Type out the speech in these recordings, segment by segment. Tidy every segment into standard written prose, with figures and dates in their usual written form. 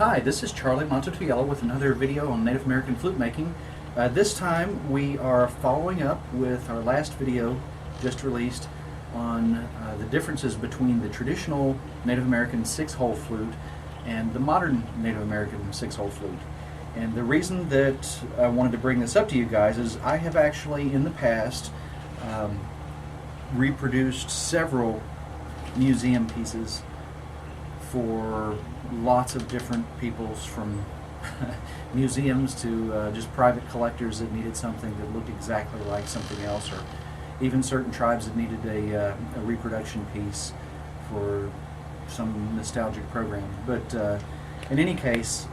Hi, this is Charlie Mato-Toyela with another video on Native American flute making. This time we are following up with our last video just released on the differences between the traditional Native American six-hole flute and the modern Native American six-hole flute. And the reason that I wanted to bring this up to you guys is I have actually in the past reproduced several museum pieces for lots of different peoples, from museums to just private collectors that needed something that looked exactly like something else, or even certain tribes that needed a reproduction piece for some nostalgic program. But in any case,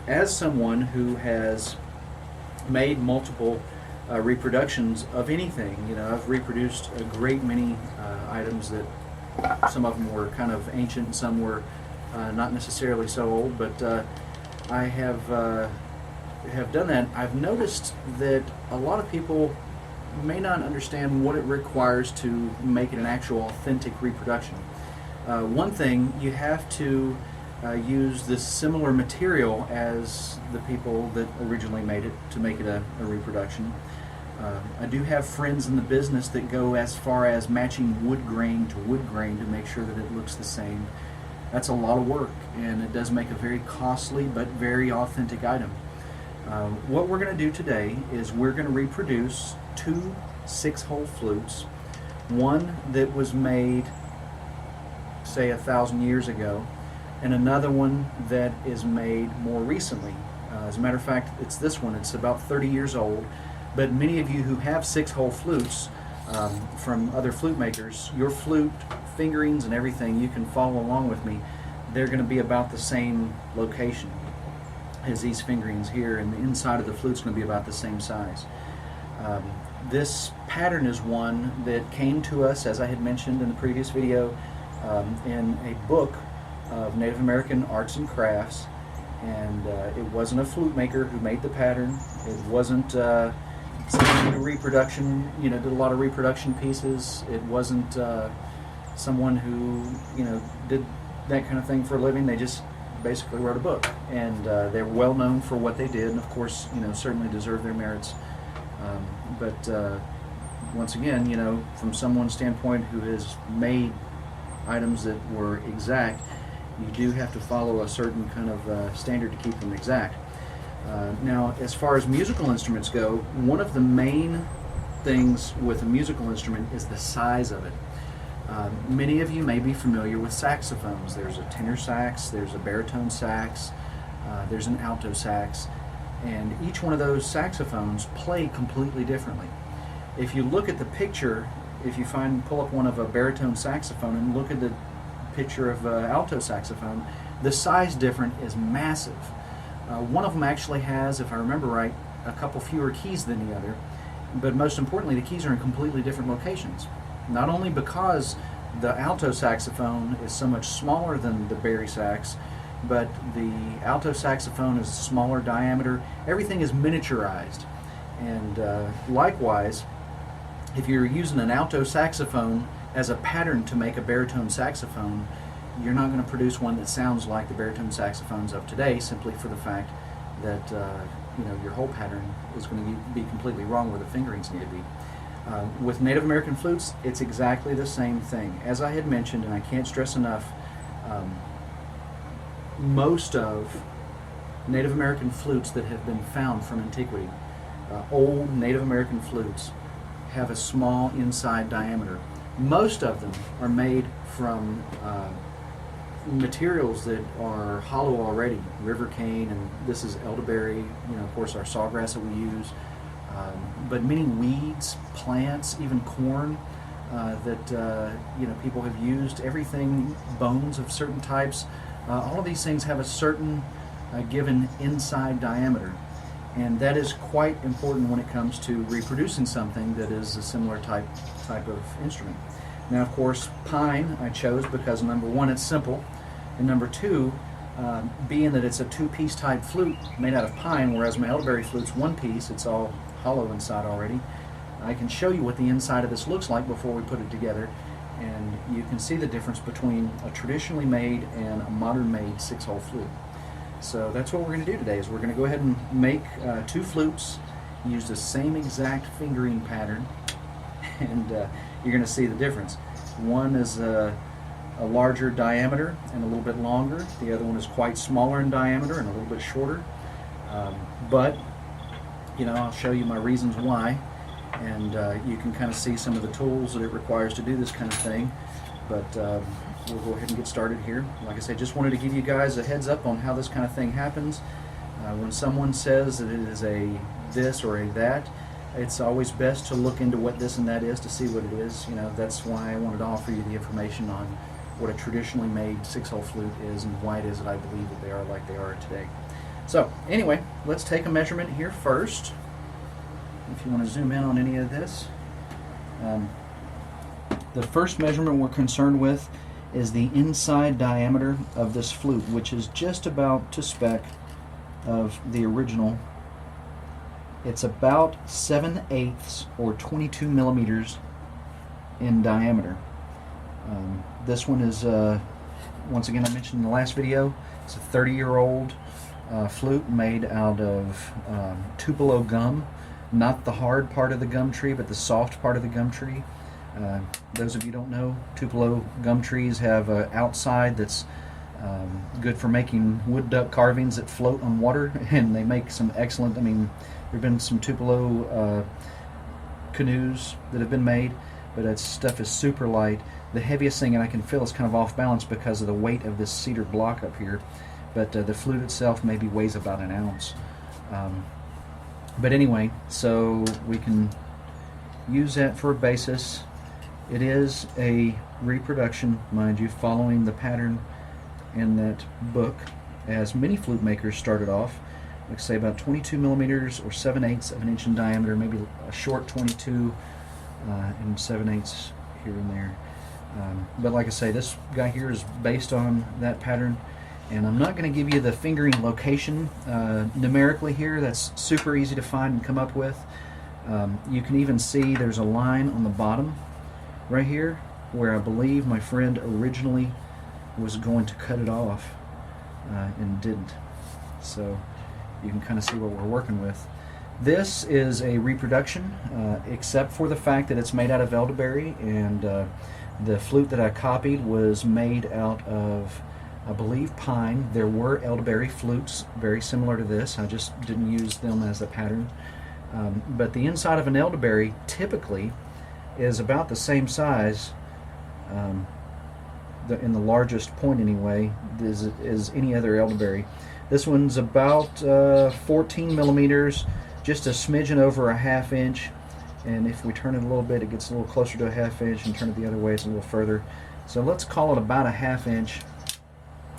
as someone who has made multiple reproductions of anything, I've reproduced a great many items that some of them were kind of ancient and some were not necessarily so old, but I have done that. I've noticed that a lot of people may not understand what it requires to make it an actual authentic reproduction. One thing, you have to use this similar material as the people that originally made it to make it a reproduction. I do have friends in the business that go as far as matching wood grain to make sure that it looks the same. That's a lot of work, and it does make a very costly but very authentic item. What we're going to do today is we're going to reproduce two six-hole flutes, one that was made, say, 1,000 years ago, and another one that is made more recently. As a matter of fact, it's this one. It's about 30 years old, but many of you who have six-hole flutes from other flute makers, your flute fingerings and everything, you can follow along with me. They're going to be about the same location as these fingerings here, and the inside of the flute's going to be about the same size. This pattern is one that came to us, as I had mentioned in the previous video, in a book of Native American arts and crafts, and it wasn't a flute maker who made the pattern. It wasn't someone who did reproduction, did a lot of reproduction pieces. It wasn't someone who, did that kind of thing for a living. They just basically wrote a book, and they're well known for what they did, and of course, certainly deserve their merits. But once again, from someone's standpoint who has made items that were exact, you do have to follow a certain kind of standard to keep them exact. Now, as far as musical instruments go, one of the main things with a musical instrument is the size of it. Many of you may be familiar with saxophones. There's a tenor sax, there's a baritone sax, there's an alto sax, and each one of those saxophones play completely differently. If you look at the picture, if you pull up one of a baritone saxophone and look at the picture of an alto saxophone, the size difference is massive. One of them actually has, if I remember right, a couple fewer keys than the other, but most importantly, the keys are in completely different locations. Not only because the alto saxophone is so much smaller than the bari sax, but the alto saxophone is smaller diameter. Everything is miniaturized. And likewise, if you're using an alto saxophone as a pattern to make a baritone saxophone, you're not going to produce one that sounds like the baritone saxophones of today, simply for the fact that your whole pattern is going to be completely wrong where the fingerings need to be. With Native American flutes, it's exactly the same thing. As I had mentioned, and I can't stress enough, most of Native American flutes that have been found from antiquity, old Native American flutes, have a small inside diameter. Most of them are made from materials that are hollow already, river cane, and this is elderberry, of course our sawgrass that we use, but many weeds, plants, even corn that people have used, everything, bones of certain types, all of these things have a certain given inside diameter, and that is quite important when it comes to reproducing something that is a similar type of instrument. Now, of course, pine I chose because, number one, it's simple, and number two, being that it's a two-piece type flute made out of pine, whereas my elderberry flute's one piece, it's all hollow inside already. I can show you what the inside of this looks like before we put it together, and you can see the difference between a traditionally made and a modern made six-hole flute. So that's what we're going to do today. Is we're going to go ahead and make 2 flutes, use the same exact fingering pattern, and you're going to see the difference. One is a larger diameter and a little bit longer. The other one is quite smaller in diameter and a little bit shorter. But you know, I'll show you my reasons why, and you can kind of see some of the tools that it requires to do this kind of thing. But we'll go ahead and get started here. Like I said, just wanted to give you guys a heads up on how this kind of thing happens. When someone says that it is a this or a that, it's always best to look into what this and that is to see what it is. You know, that's why I wanted to offer you the information on what a traditionally made 6-hole flute is and why it is that I believe that they are like they are today. So anyway, let's take a measurement here first. If you want to zoom in on any of this. The first measurement we're concerned with is the inside diameter of this flute, which is just about to spec of the original. It's about 7/8 or 22 millimeters in diameter. This one is, once again, I mentioned in the last video, it's a 30-year-old flute made out of tupelo gum, not the hard part of the gum tree, but the soft part of the gum tree. Those of you who don't know, tupelo gum trees have an outside that's good for making wood duck carvings that float on water, and they make some excellent, I mean, there have been some tupelo canoes that have been made, but that stuff is super light. The heaviest thing, and I can feel it's kind of off balance because of the weight of this cedar block up here, but the flute itself maybe weighs about an ounce. But anyway, so we can use that for a basis. It is a reproduction, mind you, following the pattern in that book, as many flute makers started off. Like say about 22 millimeters or 7/8 of an inch in diameter, maybe a short 22 and 7/8 here and there. But like I say, this guy here is based on that pattern, and I'm not going to give you the fingering location numerically here. That's super easy to find and come up with. You can even see there's a line on the bottom right here where I believe my friend originally was going to cut it off and didn't. So you can kind of see what we're working with. This is a reproduction, except for the fact that it's made out of elderberry, and the flute that I copied was made out of, I believe, pine. There were elderberry flutes very similar to this. I just didn't use them as a pattern. But the inside of an elderberry typically is about the same size, in the largest point anyway, is any other elderberry. This one's about 14 millimeters, just a smidgen over a ½ inch, and if we turn it a little bit, it gets a little closer to a ½ inch, and turn it the other way, it's a little further. So let's call it about a ½ inch,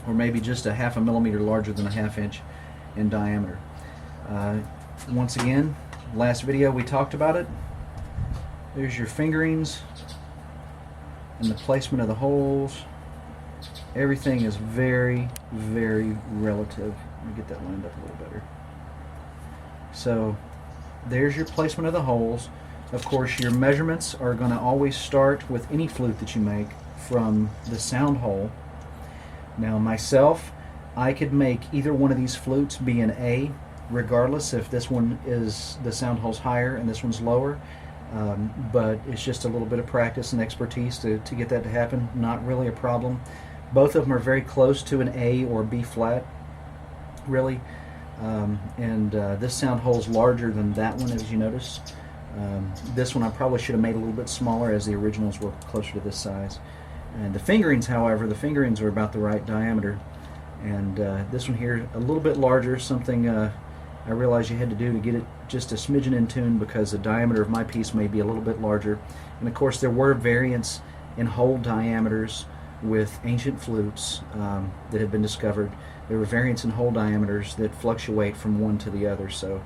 or maybe just a ½ millimeter larger than a ½ inch in diameter. Once again, last video we talked about it. There's your fingerings and the placement of the holes. Everything is very, very relative. Let me get that lined up a little better. So there's your placement of the holes. Of course, your measurements are going to always start with any flute that you make from the sound hole. Now myself, I could make either one of these flutes be an A, regardless if this one is, the sound hole's higher and this one's lower. But it's just a little bit of practice and expertise to get that to happen. Not really a problem. Both of them are very close to an A or B flat, really. This sound hole is larger than that one, as you notice. This one I probably should have made a little bit smaller, as the originals were closer to this size. And the fingerings, however, the fingerings are about the right diameter. And this one here, a little bit larger, something I realized you had to do to get it just a smidgen in tune, because the diameter of my piece may be a little bit larger. And of course there were variants in hole diameters with ancient flutes that have been discovered. There were variants in hole diameters that fluctuate from one to the other. So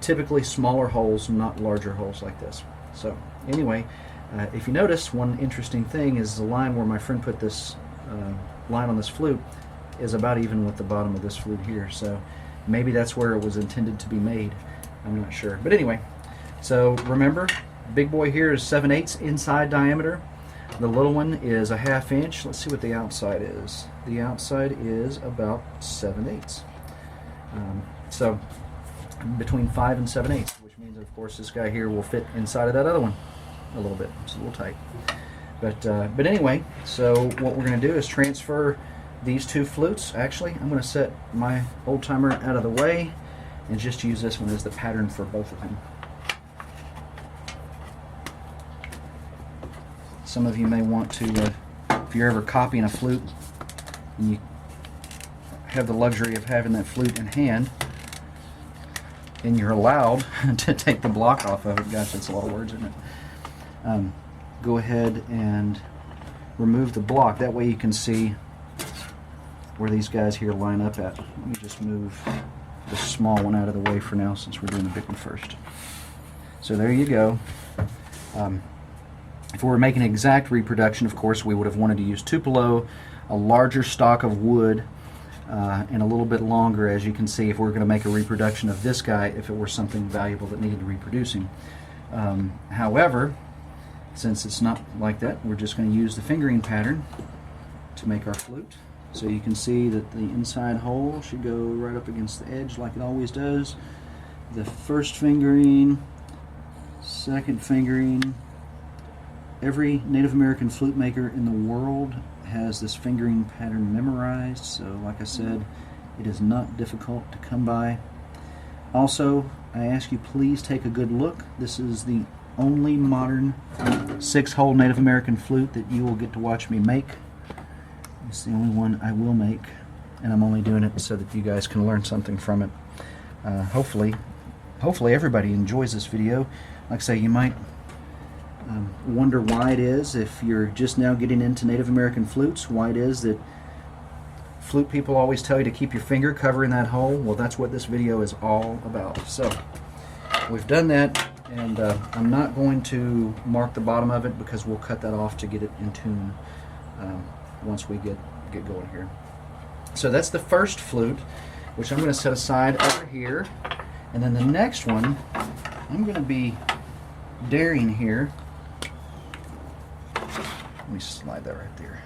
typically smaller holes, not larger holes like this. So anyway, if you notice, one interesting thing is the line where my friend put this line on this flute is about even with the bottom of this flute here. So maybe that's where it was intended to be made. I'm not sure. But anyway, so remember, big boy here is 7/8 inside diameter. The little one is a ½ inch. Let's see what the outside is. The outside is about 7/8. So between 5 and 7/8, which means, of course, this guy here will fit inside of that other one a little bit. It's a little tight. But anyway, so what we're going to do is transfer these two flutes. Actually, I'm going to set my old timer out of the way and just use this one as the pattern for both of them. Some of you may want to, if you're ever copying a flute and you have the luxury of having that flute in hand, and you're allowed to take the block off of it. Gosh, that's a lot of words, isn't it? Go ahead and remove the block. That way you can see where these guys here line up at. Let me just move the small one out of the way for now, since we're doing the big one first. So there you go. If we were making an exact reproduction, of course, we would have wanted to use Tupelo, a larger stock of wood, and a little bit longer, as you can see, if we're going to make a reproduction of this guy, if it were something valuable that needed reproducing. However, since it's not like that, we're just going to use the fingering pattern to make our flute. So you can see that the inside hole should go right up against the edge like it always does. The first fingering, second fingering. Every Native American flute maker in the world has this fingering pattern memorized, so like I said, it is not difficult to come by. Also, I ask you, please take a good look. This is the only modern 6-hole Native American flute that you will get to watch me make. It's the only one I will make, and I'm only doing it so that you guys can learn something from it. Hopefully everybody enjoys this video. Like I say, you might wonder why it is, if you're just now getting into Native American flutes, why it is that flute people always tell you to keep your finger covering that hole. Well, that's what this video is all about. So we've done that, and I'm not going to mark the bottom of it because we'll cut that off to get it in tune once we get going here. So that's the first flute, which I'm going to set aside over here, and then the next one I'm going to be daring here. Let me slide that right there.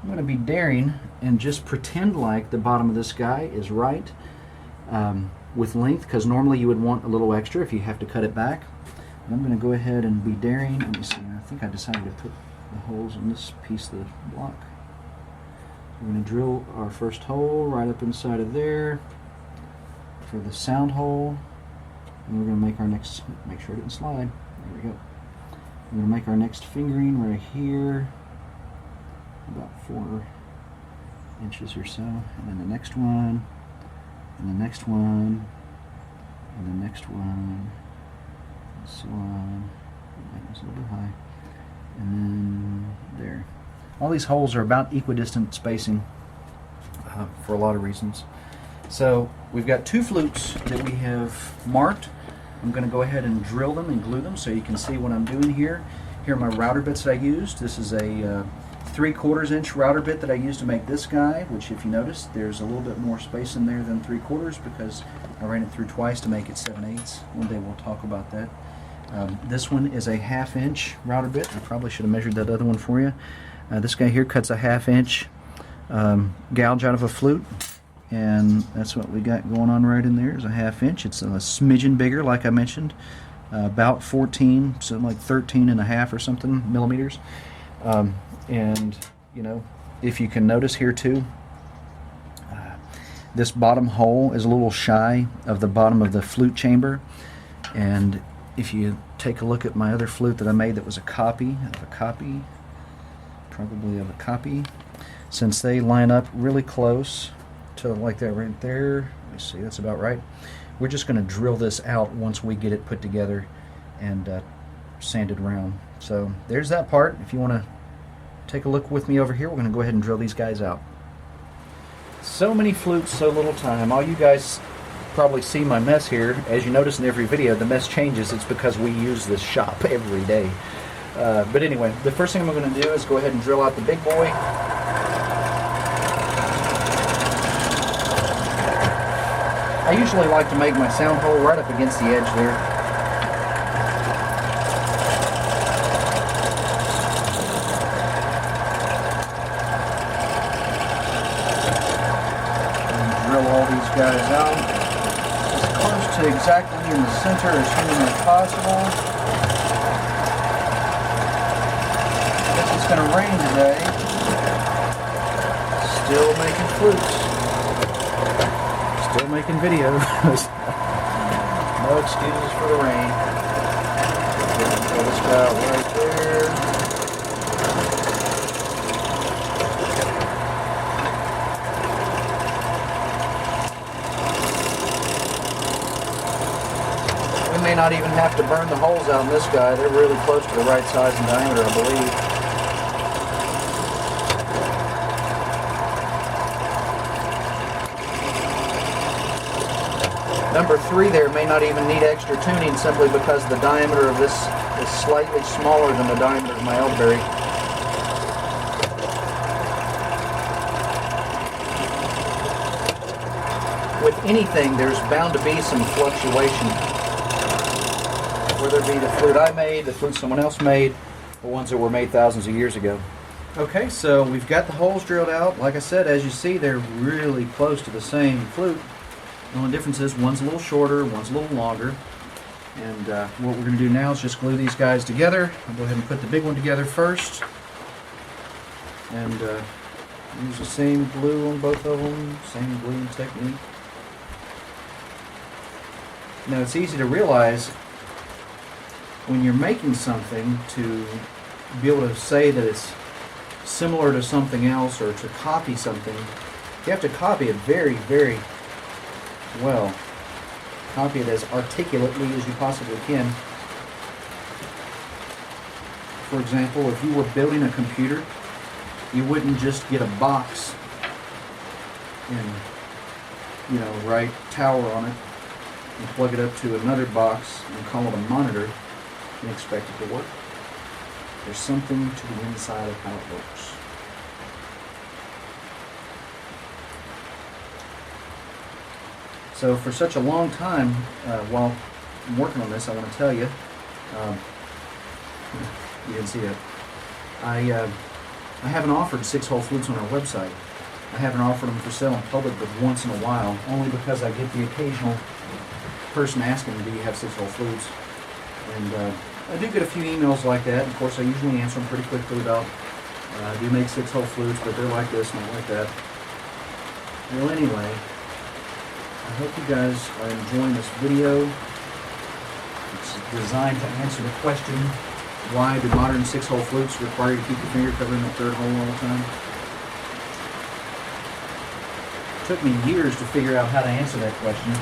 I'm going to be daring and just pretend like the bottom of this guy is right with length, because normally you would want a little extra if you have to cut it back. And I'm going to go ahead and be daring. Let me see. I think I decided to put the holes in this piece of the block. We're going to drill our first hole right up inside of there for the sound hole. And we're going to make our next, make sure it didn't slide. There we go. We're going to make our next fingering right here, about 4 inches or so, and then the next one, and the next one, and the next one, and so on. That was a little bit high. And then there. All these holes are about equidistant spacing for a lot of reasons. So we've got 2 flutes that we have marked. I'm going to go ahead and drill them and glue them so you can see what I'm doing here. Here are my router bits that I used. This is a 3/4 inch router bit that I used to make this guy, which, if you notice, there's a little bit more space in there than 3/4 because I ran it through twice to make it 7/8. One day we'll talk about that. This one is a 1/2 inch router bit. I probably should have measured that other one for you. This guy here cuts a 1/2 inch gouge out of a flute. And that's what we got going on right in there, is a 1/2 inch. It's a smidgen bigger, like I mentioned, about 14, so like 13.5 or something millimeters. And you know, if you can notice here too, this bottom hole is a little shy of the bottom of the flute chamber. And if you take a look at my other flute that I made that was a copy of a copy, probably of a copy, since they line up really close to like that right there. Let me see, that's about right. We're just going to drill this out once we get it put together and sanded around. So there's that part. If you want to take a look with me over here, we're going to go ahead and drill these guys out. So many flutes, so little time. All you guys probably see my mess here. As you notice in every video, the mess changes. It's because we use this shop every day. But anyway, the first thing I'm going to do is go ahead and drill out the big boy. I usually like to make my sound hole right up against the edge there. And drill all these guys out as close to exactly in the center as humanly possible. I guess it's going to rain today. Still making flutes. Still making videos. No excuses for the rain. Pull this guy out right there. We may not even have to burn the holes out in this guy. They're really close to the right size and diameter, I believe. Number 3 there may not even need extra tuning simply because the diameter of this is slightly smaller than the diameter of my elderberry. With anything, there's bound to be some fluctuation. Whether it be the flute I made, the flute someone else made, or ones that were made thousands of years ago. Okay, so we've got the holes drilled out. Like I said, as you see, they're really close to the same flute. The only difference is one's a little shorter, one's a little longer. And what we're going to do now is just glue these guys together. I'll go ahead and put the big one together first. And use the same glue on both of them, same gluing technique. Now it's easy to realize when you're making something to be able to say that it's similar to something else or to copy something, you have to copy it very, very well. Copy it as articulately as you possibly can. For example, if you were building a computer, you wouldn't just get a box and, write tower on it and plug it up to another box and call it a monitor and expect it to work. There's something to the inside of how it works. So for such a long time, while I'm working on this, I want to tell you, you didn't see it, I haven't offered 6-hole flutes on our website. I haven't offered them for sale in public but once in a while, only because I get the occasional person asking me, do you have 6-hole flutes? And I do get a few emails like that. Of course, I usually answer them pretty quickly about, I do make 6-hole flutes, but they're like this, not like that. Well, anyway, I hope you guys are enjoying this video. It's designed to answer the question, why do modern 6-hole flutes require you to keep your finger covered in the 3rd hole all the time? It took me years to figure out how to answer that question.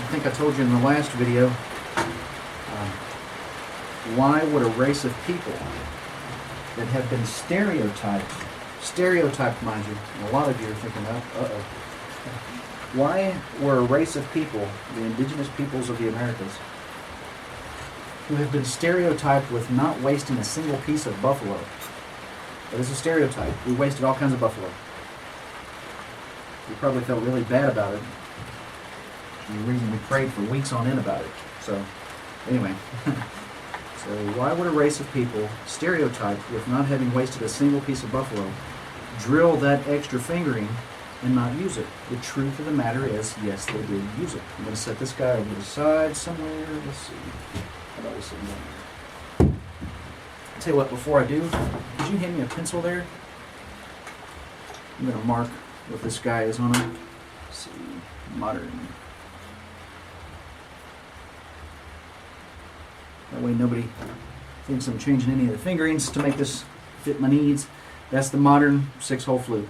I think I told you in the last video, why would a race of people that have been stereotyped, mind you, and a lot of you are thinking, uh-oh. Why were a race of people, the indigenous peoples of the Americas, who have been stereotyped with not wasting a single piece of buffalo? That is a stereotype. We wasted all kinds of buffalo. We probably felt really bad about it. And the reason we prayed for weeks on end about it. So, anyway. So why would a race of people stereotyped with not having wasted a single piece of buffalo drill that extra fingering and not use it? The truth of the matter is, yes, they did use it. I'm going to set this guy over to the side somewhere. Let's see. How about we sit down here? I'll tell you what, before I do, did you hand me a pencil there? I'm going to mark what this guy is on it. Let's see. Modern. That way nobody thinks I'm changing any of the fingerings to make this fit my needs. That's the modern 6-hole flute.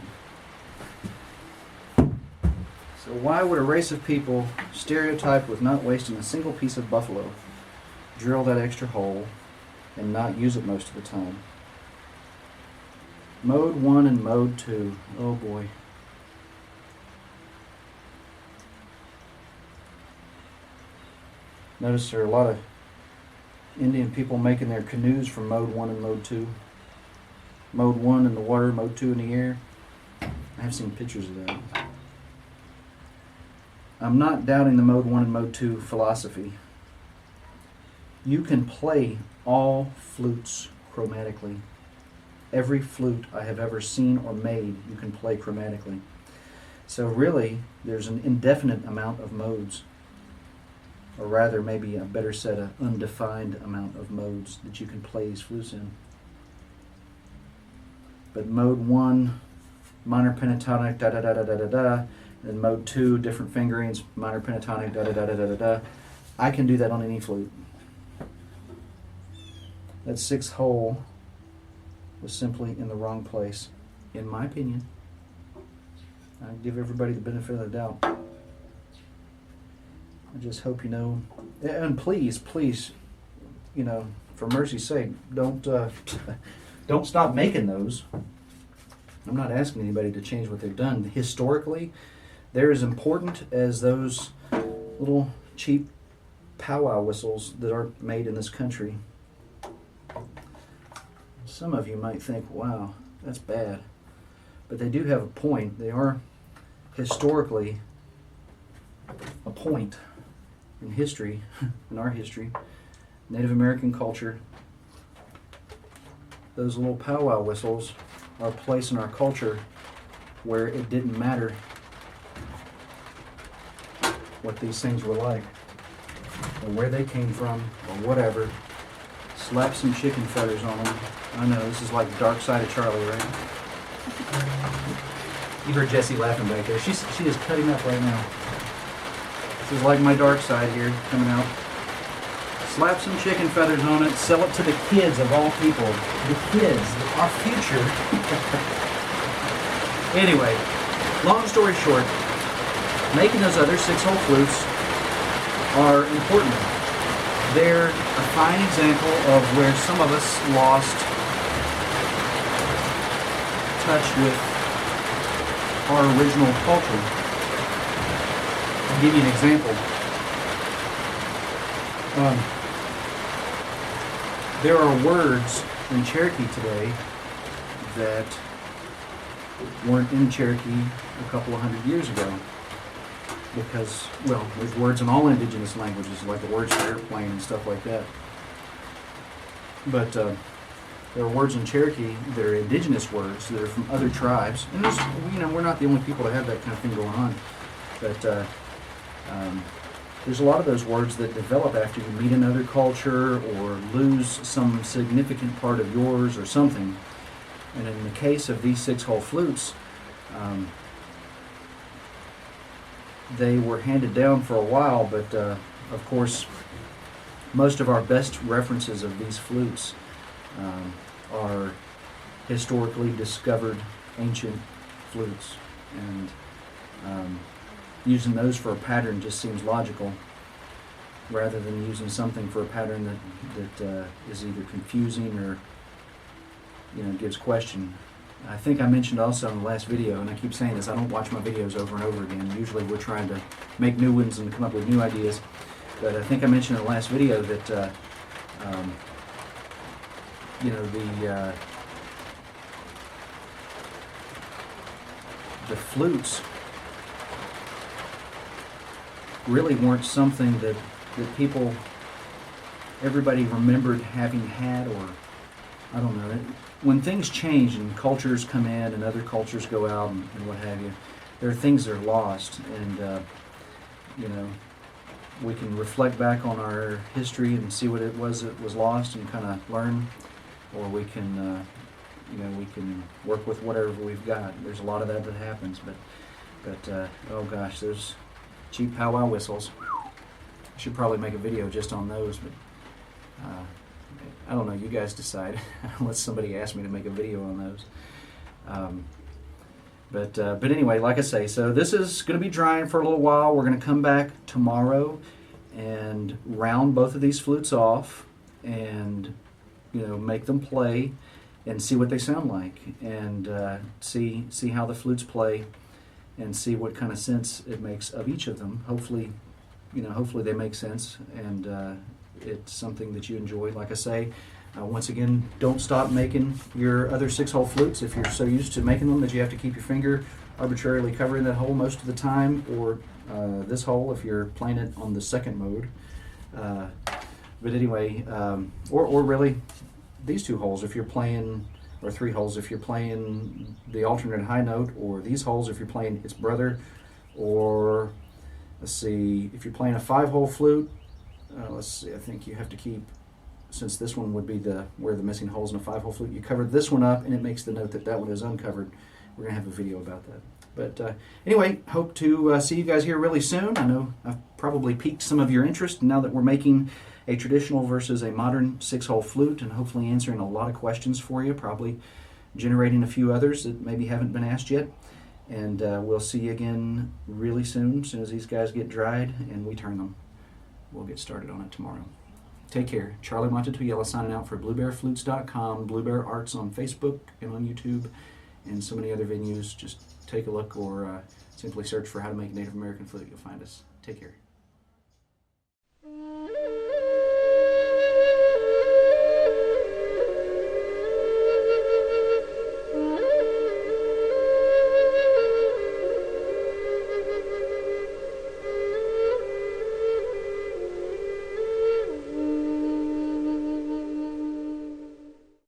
So why would a race of people stereotyped with not wasting a single piece of buffalo drill that extra hole and not use it most of the time? Mode 1 and Mode 2. Oh boy. Notice there are a lot of Indian people making their canoes from Mode 1 and Mode 2. Mode 1 in the water, Mode 2 in the air. I have seen pictures of that. I'm not doubting the Mode 1 and Mode 2 philosophy. You can play all flutes chromatically. Every flute I have ever seen or made, you can play chromatically. So really, there's an indefinite amount of modes, or rather maybe a better said, an undefined amount of modes that you can play these flutes in. But mode 1, minor pentatonic, da da da da da da da. Then mode 2, different fingerings, minor pentatonic, da da da da da da da. I can do that on any flute. That 6th hole was simply in the wrong place, in my opinion. I give everybody the benefit of the doubt. I just hope you know, and please, for mercy's sake, don't stop making those. I'm not asking anybody to change what they've done. Historically, they're as important as those little cheap powwow whistles that are made in this country. Some of you might think, wow, that's bad. But they do have a point. They are historically a point in history, in our history, Native American culture. Those little powwow whistles are a place in our culture where it didn't matter what these things were like, or where they came from, or whatever. Slap some chicken feathers on them. I know, this is like Dark Side of Charlie, right? You heard Jessie laughing back there. She is cutting up right now. This is like my dark side here, coming out. Slap some chicken feathers on it, sell it to the kids of all people. The kids, our future. Anyway, long story short, making those other 6-hole flutes are important. They're a fine example of where some of us lost touch with our original culture. I'll give you an example. There are words in Cherokee today that weren't in Cherokee a couple of hundred years ago. Because, well, there's words in all indigenous languages, like the words for airplane and stuff like that. But there are words in Cherokee that are indigenous words that are from other tribes. And there's, we're not the only people that have that kind of thing going on. But there's a lot of those words that develop after you meet another culture or lose some significant part of yours or something. And in the case of these 6-hole flutes, they were handed down for a while, but of course, most of our best references of these flutes are historically discovered ancient flutes, and using those for a pattern just seems logical, rather than using something for a pattern that is either confusing or gives question. I think I mentioned also in the last video, and I keep saying this, I don't watch my videos over and over again. Usually we're trying to make new ones and come up with new ideas. But I think I mentioned in the last video that, the flutes really weren't something that everybody remembered having had, or I don't know. When things change and cultures come in and other cultures go out and what have you, there are things that are lost, and we can reflect back on our history and see what it was that was lost and kind of learn, or we can we can work with whatever we've got. There's a lot of that happens, but oh gosh, there's cheap powwow whistles. I should probably make a video just on those, but I don't know, you guys decide unless somebody asks me to make a video on those. But anyway, like I say, so this is going to be drying for a little while. We're going to come back tomorrow and round both of these flutes off and make them play and see what they sound like, and see how the flutes play and see what kind of sense it makes of each of them. Hopefully they make sense, and it's something that you enjoy. Like I say, once again, don't stop making your other 6-hole flutes if you're so used to making them that you have to keep your finger arbitrarily covering that hole most of the time, or this hole if you're playing it on the second mode. But anyway, or really these 2 holes if you're playing or 3 holes if you're playing the alternate high note, or these holes if you're playing its brother, or let's see, if you're playing a 5-hole flute, let's see, I think you have to keep, since this one would be where the missing holes in a 5-hole flute, you covered this one up and it makes the note that one is uncovered. We're going to have a video about that. But anyway, hope to see you guys here really soon. I know I've probably piqued some of your interest now that we're making a traditional versus a modern 6-hole flute, and hopefully answering a lot of questions for you, probably generating a few others that maybe haven't been asked yet. And we'll see you again really soon as these guys get dried and we turn them. We'll get started on it tomorrow. Take care. Charlie Mato-Toyela signing out for BlueBearFlutes.com, Blue Bear Arts on Facebook and on YouTube, and so many other venues. Just take a look, or simply search for How to Make a Native American Flute. You'll find us. Take care.